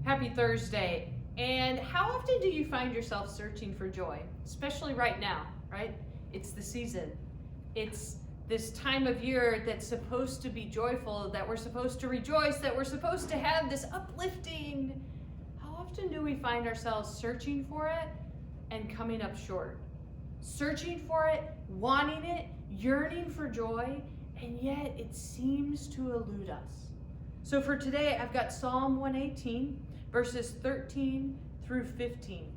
Happy Thursday. And how often do you find yourself searching for joy? Especially right now, right? It's the season. It's this time of year that's supposed to be joyful, that we're supposed to rejoice, that we're supposed to have this uplifting. How often do we find ourselves searching for it and coming up short? Searching for it, wanting it, yearning for joy, and yet it seems to elude us. So for today, I've got Psalm 118, verses 13 through 15.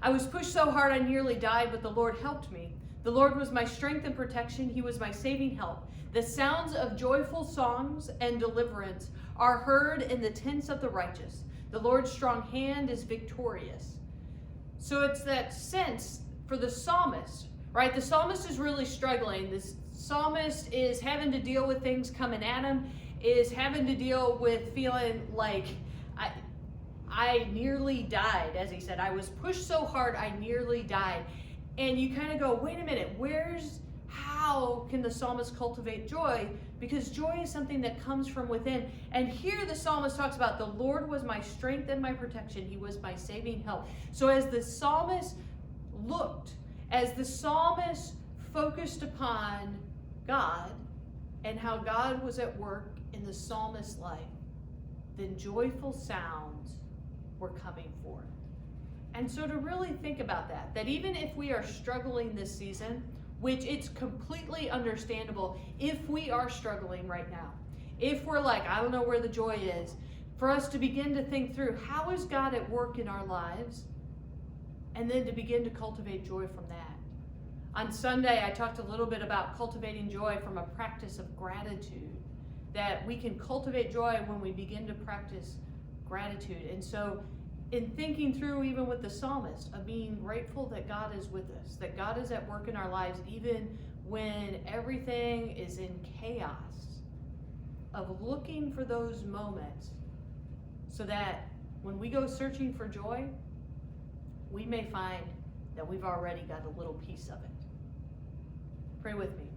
I was pushed so hard I nearly died, but the Lord helped me. The Lord was my strength and protection. He was my saving help. The sounds of joyful songs and deliverance are heard in the tents of the righteous. The Lord's strong hand is victorious. So it's that sense for the psalmist, right? The psalmist is really struggling. This psalmist is having to deal with things coming at him, is having to deal with feeling like I nearly died, as he said. I was pushed so hard, I nearly died. And you kind of go, wait a minute, how can the psalmist cultivate joy? Because joy is something that comes from within. And here the psalmist talks about the Lord was my strength and my protection. He was my saving help. So as the psalmist looked, as the psalmist focused upon God and how God was at work in the psalmist's life, then joyful sounds were coming forth. And so to really think about that even if we are struggling this season, which it's completely understandable if we are struggling right now, if we're like, I don't know where the joy is, for us to begin to think through, how is God at work in our lives? And then to begin to cultivate joy from that. On Sunday, I talked a little bit about cultivating joy from a practice of gratitude, that we can cultivate joy when we begin to practice gratitude. And so in thinking through, even with the psalmist, of being grateful that God is with us, that God is at work in our lives, even when everything is in chaos, of looking for those moments so that when we go searching for joy, we may find that we've already got a little piece of it. Pray with me.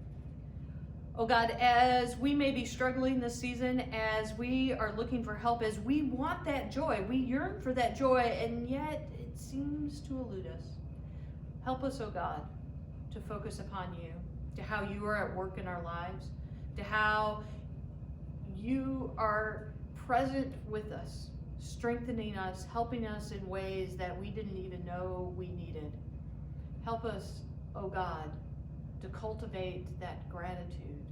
Oh God, as we may be struggling this season, as we are looking for help, as we want that joy, we yearn for that joy, and yet it seems to elude us. Help us, oh God, to focus upon you, to how you are at work in our lives, to how you are present with us, strengthening us, helping us in ways that we didn't even know we needed. Help us, oh God, to cultivate that gratitude,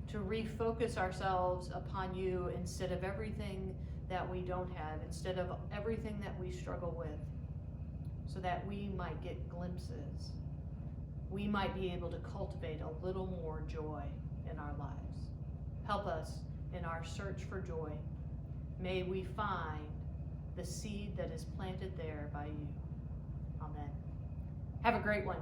to refocus ourselves upon you instead of everything that we don't have, instead of everything that we struggle with, so that we might get glimpses. We might be able to cultivate a little more joy in our lives. Help us in our search for joy. May we find the seed that is planted there by you. Amen. Have a great one.